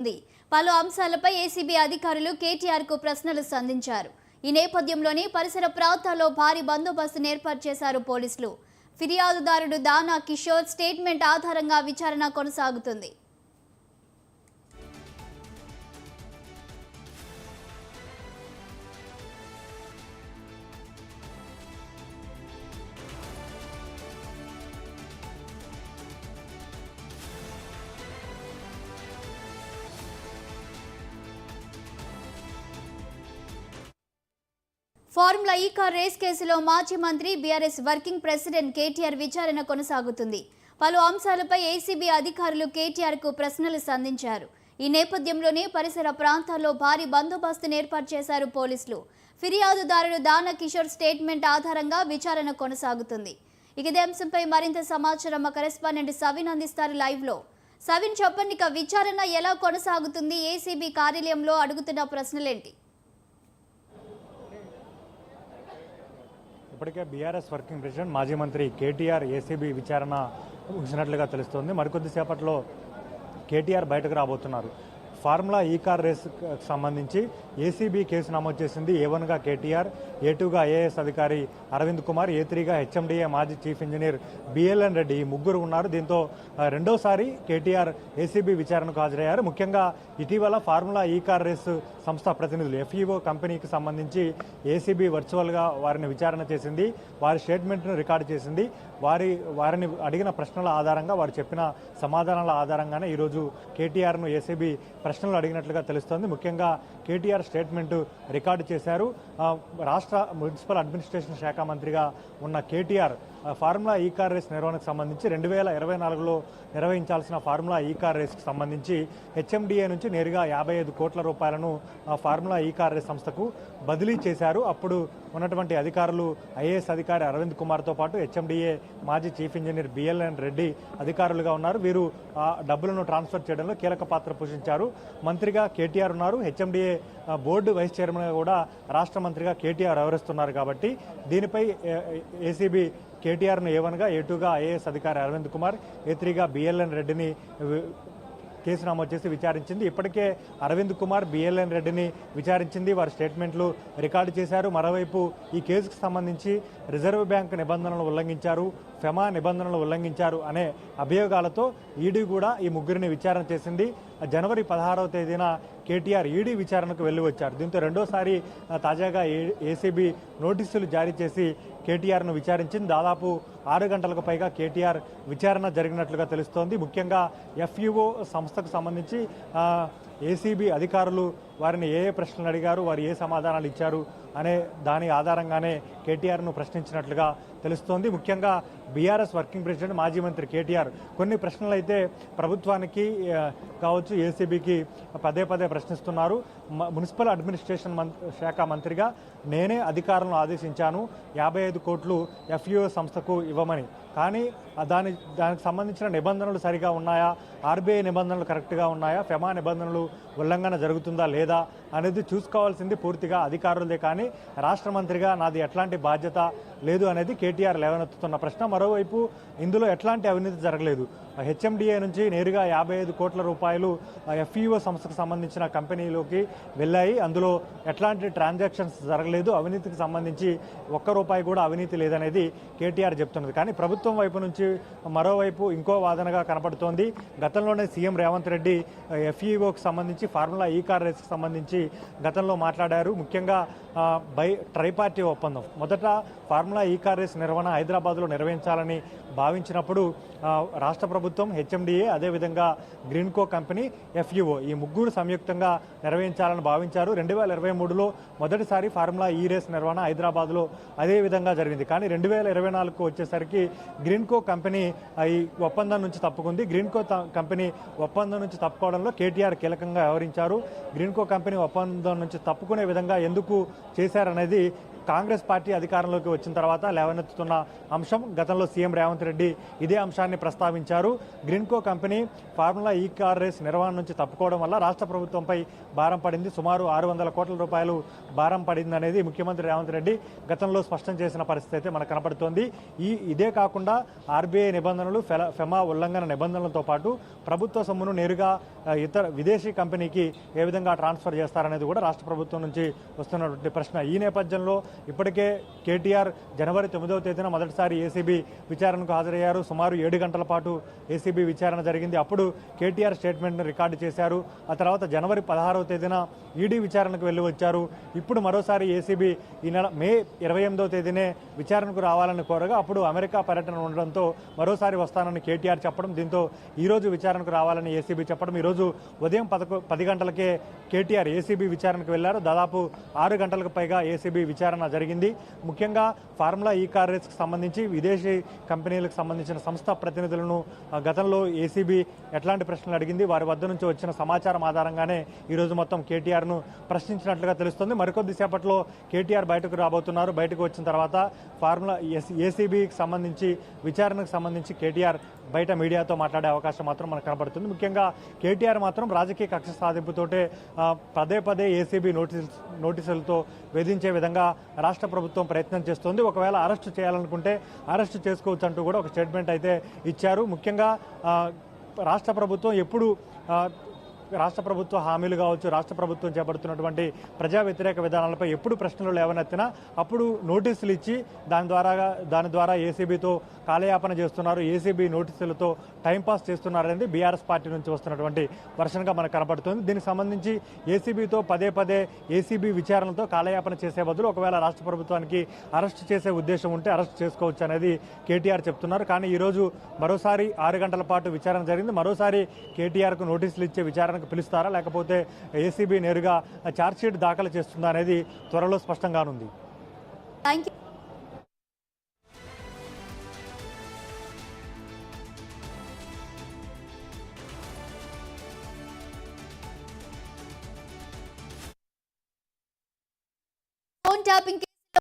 పలు అంశాలపై ఏసీబీ అధికారులు కేటీఆర్ కు ప్రశ్నలు సంధించారు. ఈ నేపథ్యంలోనే పరిసర ప్రాంతాల్లో భారీ బందోబస్తును ఏర్పాటు చేశారు పోలీసులు. ఫిర్యాదుదారుడు దానా కిషోర్ స్టేట్మెంట్ ఆధారంగా విచారణ కొనసాగుతుంది. ఫార్ములా ఈ కార్ రేస్ కేసులో మాజీ మంత్రి బీఆర్ఎస్ వర్కింగ్ ప్రెసిడెంట్ కేటీఆర్ విచారణ కొనసాగుతుంది. పలు అంశాలపై ఏసీబీ అధికారులు కేటీఆర్ కు ప్రశ్నలు సంధించారు. ఈ నేపథ్యంలోనే పరిసర ప్రాంతాల్లో భారీ బందోబస్తును ఏర్పాటు చేశారు పోలీసులు. ఫిర్యాదుదారుడు దానా కిషోర్ స్టేట్మెంట్ ఆధారంగా విచారణ కొనసాగుతుంది. ఇదే అంశంపై మరింత సమాచారం మా కరెస్పాండెంట్ సవిన్ అందిస్తారు లైవ్ లో. సవిన్, చెప్పండి, విచారణ ఎలా కొనసాగుతుంది? ఏసీబీ కార్యాలయంలో అడుగుతున్న ప్రశ్నలేంటి? ఇప్పటికే బీఆర్ఎస్ వర్కింగ్ ప్రెసిడెంట్ మాజీ మంత్రి కేటీఆర్ ఏసీబీ విచారణ ముగిసినట్లుగా తెలుస్తోంది. మరికొద్దిసేపట్లో కేటీఆర్ బయటకు రాబోతున్నారు. ఫార్ములా ఈ కార్ రేస్ సంబంధించి ఏసీబీ కేసు నమోదు చేసింది. A1గా కేటీఆర్, A2గా ఐఏఎస్ అధికారి అరవింద్ కుమార్, A3గా హెచ్ఎండిఏ మాజీ చీఫ్ ఇంజనీర్ బిఎల్ఎన్ రెడ్డి, ఈ ముగ్గురు ఉన్నారు. దీంతో రెండోసారి కేటీఆర్ ఏసీబీ విచారణకు హాజరయ్యారు. ముఖ్యంగా ఇటీవల ఫార్ములా ఈ కార్ రేస్ సంస్థ ప్రతినిధులు FEO కంపెనీకి సంబంధించి ఏసీబీ వర్చువల్గా వారిని విచారణ చేసింది. వారి స్టేట్మెంట్ను రికార్డు చేసింది. వారిని అడిగిన ప్రశ్నల ఆధారంగా, వారు చెప్పిన సమాధానాల ఆధారంగానే ఈరోజు కేటీఆర్ను ఏసీబీ ప్రశ్నలు అడిగినట్లుగా తెలుస్తోంది. ముఖ్యంగా కేటీఆర్ స్టేట్మెంట్ రికార్డు చేశారు. రాష్ట్ర మున్సిపల్ అడ్మినిస్ట్రేషన్ శాఖ మంత్రిగా ఉన్న కేటీఆర్ ఫార్ములా ఈ కార్ రేస్ నిర్వహణకు సంబంధించి 2024లో నిర్వహించాల్సిన ఫార్ములా ఈ కార్ రేస్కి సంబంధించి హెచ్ఎండిఏ నుంచి నేరుగా 55 కోట్ల రూపాయలను ఫార్ములా ఈ కార్ రేస్ సంస్థకు బదిలీ చేశారు. అప్పుడు ఉన్నటువంటి అధికారులు ఐఏఎస్ అధికారి అరవింద్ కుమార్తో పాటు హెచ్ఎండిఏ మాజీ చీఫ్ ఇంజనీర్ బిఎల్ఎన్ రెడ్డి అధికారులుగా ఉన్నారు. వీరు ఆ డబ్బులను ట్రాన్స్ఫర్ చేయడంలో కీలక పాత్ర పోషించారు. మంత్రిగా కేటీఆర్ ఉన్నారు. హెచ్ఎండిఏ బోర్డు వైస్ చైర్మన్గా కూడా రాష్ట్ర మంత్రిగా కేటీఆర్ వ్యవహరిస్తున్నారు. కాబట్టి దీనిపై ఏసీబీ కేటీఆర్ను A1గా, A2గా ఐఏఎస్ అధికారి అరవింద్ కుమార్, A3గా బిఎల్ఎన్ రెడ్డిని కేసు నమోదు చేసి విచారించింది. ఇప్పటికే అరవింద్ కుమార్, బిఎల్ఎన్ రెడ్డిని విచారించింది. వారి స్టేట్మెంట్లు రికార్డు చేశారు. మరోవైపు ఈ కేసుకు సంబంధించి రిజర్వ్ బ్యాంక్ నిబంధనలు ఉల్లంఘించారు, ఫెమా నిబంధనలు ఉల్లంఘించారు అనే అభియోగాలతో ఈడీ కూడా ఈ ముగ్గురిని విచారణ చేసింది. జనవరి 16వ తేదీన కేటీఆర్ ఈడీ విచారణకు వెళ్లి వచ్చారు. దీంతో రెండోసారి తాజాగా ఏసీబీ నోటీసులు జారీ చేసి కేటీఆర్ను విచారించింది. దాదాపు 6 గంటలకు పైగా కేటీఆర్ విచారణ జరిగినట్లుగా తెలుస్తోంది. ముఖ్యంగా FEO సంస్థకు సంబంధించి ఏసీబీ అధికారులు వారిని ఏ ప్రశ్నలు అడిగారు, వారు ఏ సమాధానాలు ఇచ్చారు అనే దాని ఆధారంగానే కేటీఆర్ను ప్రశ్నించినట్లుగా తెలుస్తోంది. ముఖ్యంగా బీఆర్ఎస్ వర్కింగ్ ప్రెసిడెంట్ మాజీ మంత్రి కేటీఆర్ కొన్ని ప్రశ్నలు అయితే ప్రభుత్వానికి కావచ్చు, ఏసీబీకి పదే ప్రశ్నిస్తున్నారు. మున్సిపల్ అడ్మినిస్ట్రేషన్ శాఖ మంత్రిగా నేనే అధికారులను ఆదేశించాను 55 కోట్లు FEO సంస్థకు ఇవ్వమని. కానీ దానికి సంబంధించిన నిబంధనలు సరిగా ఉన్నాయా, ఆర్బీఐ నిబంధనలు కరెక్ట్గా ఉన్నాయా, ఫెమా నిబంధనలు ఉల్లంఘన జరుగుతుందా లేదా అనేది చూసుకోవాల్సింది పూర్తిగా అధికారులదే. కానీ రాష్ట్ర మంత్రిగా నాది ఎట్లాంటి బాధ్యత లేదు అనేది కేటీఆర్ లేవనెత్తుతున్న ప్రశ్న. మరోవైపు ఇందులో ఎట్లాంటి అవినీతి జరగలేదు. హెచ్ఎండిఏ నుంచి నేరుగా 55 కోట్ల రూపాయలు FEO సంస్థకు సంబంధించిన కంపెనీలోకి వెళ్ళాయి. అందులో ఎట్లాంటి ట్రాన్సాక్షన్స్ జరగలేదు. అవినీతికి సంబంధించి ఒక్క రూపాయి కూడా అవినీతి లేదనేది కేటీఆర్ చెప్తున్నది. కానీ ప్రభుత్వం వైపు నుంచి మరోవైపు ఇంకో వాదనగా కనపడుతోంది. గతంలోనే సీఎం రేవంత్ రెడ్డి FEOకి సంబంధించి ఫార్ములా ఈ కార్ రేస్కి సంబంధించి గతంలో మాట్లాడారు. ముఖ్యంగా ట్రైపార్టీ ఒప్పందం, మొదట ఫార్ములా ఈ కార్ రేస్ నిర్వహణ హైదరాబాద్లో నిర్వహించాలని భావించినప్పుడు రాష్ట్ర ప్రభుత్వం, హెచ్ఎండిఏ, అదేవిధంగా గ్రీన్కో కంపెనీ, FEO ఈ ముగ్గురు సంయుక్తంగా నిర్వహించాలని భావించారు. 2023లో మొదటిసారి ఫార్ములా ఈ రేస్ నిర్వహణ హైదరాబాద్లో అదే విధంగా జరిగింది. కానీ 2024కు వచ్చేసరికి గ్రీన్కో కంపెనీ ఈ ఒప్పందం నుంచి తప్పుకుంది. గ్రీన్కో కంపెనీ ఒప్పందం నుంచి తప్పుకోవడంలో కేటీఆర్ కీలకంగా వ్యవహరించారు. గ్రీన్కో కంపెనీ ఒప్పందం నుంచి తప్పుకునే విధంగా ఎందుకు చేశారనేది కాంగ్రెస్ పార్టీ అధికారంలోకి వచ్చిన తర్వాత లేవనెత్తుతున్న అంశం. గతంలో సీఎం రేవంత్ రెడ్డి ఇదే అంశాన్ని ప్రస్తావించారు. గ్రీన్కో కంపెనీ ఫార్ములా ఈ కార్ రేస్ నిర్వహణ నుంచి తప్పుకోవడం వల్ల రాష్ట్ర ప్రభుత్వంపై భారం పడింది. సుమారు 600 కోట్ల రూపాయలు భారం పడింది అనేది ముఖ్యమంత్రి రేవంత్ రెడ్డి గతంలో స్పష్టం చేసిన పరిస్థితి అయితే మనకు కనపడుతోంది. ఇదే కాకుండా ఆర్బీఐ నిబంధనలు, ఫెమా ఉల్లంఘన నిబంధనలతో పాటు ప్రభుత్వ సొమ్మును నేరుగా ఇతర విదేశీ కంపెనీకి ఏ విధంగా ట్రాన్స్ఫర్ చేస్తారనేది కూడా రాష్ట్ర ప్రభుత్వం నుంచి వస్తున్నటువంటి ప్రశ్న. ఈ నేపథ్యంలో ఇప్పటికే కేటీఆర్ జనవరి 9వ తేదీన మొదటిసారి ఏసీబీ విచారణకు హాజరయ్యారు. సుమారు 7 గంటల పాటు ఏసీబీ విచారణ జరిగింది. అప్పుడు కేటీఆర్ స్టేట్మెంట్ను రికార్డు చేశారు. ఆ తర్వాత జనవరి 16వ తేదీన ఈడీ విచారణకు వెళ్లి వచ్చారు. ఇప్పుడు మరోసారి ఏసీబీ ఈ నెల మే 28వ తేదీనే విచారణకు రావాలని కోరగా అప్పుడు అమెరికా పర్యటన ఉండడంతో మరోసారి వస్తానని కేటీఆర్ చెప్పడం, దీంతో ఈ రోజు విచారణకు రావాలని ఏసీబీ చెప్పడం. ఈరోజు ఉదయం 10 గంటలకే కేటీఆర్ ఏసీబీ విచారణకు వెళ్లారు. దాదాపు 6 గంటలకు పైగా ఏసీబీ విచారణ జరిగింది. ముఖ్యంగా ఫార్ములా ఈ కార్ రేస్కి సంబంధించి విదేశీ కంపెనీలకు సంబంధించిన సంస్థ ప్రతినిధులను గతంలో ఏసీబీ ఎట్లాంటి ప్రశ్నలు అడిగింది, వారి వద్ద నుంచి వచ్చిన సమాచారం ఆధారంగానే ఈరోజు మొత్తం కేటీఆర్ను ప్రశ్నించినట్లుగా తెలుస్తుంది. మరికొద్ది సేపట్లో కేటీఆర్ బయటకు రాబోతున్నారు. బయటకు వచ్చిన తర్వాత ఫార్ములా ఏసీబీకి సంబంధించి విచారణకు సంబంధించి కేటీఆర్ బయట మీడియాతో మాట్లాడే అవకాశం మాత్రం మనకు కనబడుతుంది. ముఖ్యంగా కేటీఆర్ మాత్రం రాజకీయ కక్ష సాధింపుతోటే పదే ఏసీబీ నోటీసులతో వేధించే విధంగా రాష్ట్ర ప్రభుత్వం ప్రయత్నం చేస్తోంది. ఒకవేళ అరెస్టు చేయాలనుకుంటే అరెస్టు చేసుకోవచ్చు అంటూ కూడా ఒక స్టేట్మెంట్ అయితే ఇచ్చారు. ముఖ్యంగా రాష్ట్ర ప్రభుత్వం ఎప్పుడు రాష్ట్ర ప్రభుత్వ హామీలు కావచ్చు, రాష్ట్ర ప్రభుత్వం చేపడుతున్నటువంటి ప్రజా వ్యతిరేక విధానాలపై ఎప్పుడు ప్రశ్నలు లేవనెత్తినా అప్పుడు నోటీసులు ఇచ్చి దాని ద్వారా ఏసీబీతో కాలయాపన చేస్తున్నారు, ఏసీబీ నోటీసులతో టైంపాస్ చేస్తున్నారనేది బీఆర్ఎస్ పార్టీ నుంచి వస్తున్నటువంటి వర్షన్గా మనకు కనపడుతుంది. దీనికి సంబంధించి ఏసీబీతో పదే ఏసీబీ విచారణతో కాలయాపన చేసే బదులు ఒకవేళ రాష్ట్ర ప్రభుత్వానికి అరెస్ట్ చేసే ఉద్దేశం ఉంటే అరెస్ట్ చేసుకోవచ్చు అనేది కేటీఆర్ చెప్తున్నారు. కానీ ఈరోజు మరోసారి 6 గంటల పాటు విచారణ జరిగింది. మరోసారి కేటీఆర్కు నోటీసులు ఇచ్చే విచారణకు పిలుస్తారా, లేకపోతే ఏసీబీ నేరుగా ఛార్జ్షీట్ దాఖలు చేస్తుందా అనేది త్వరలో స్పష్టంగానుంది. Thank you. Phone tapping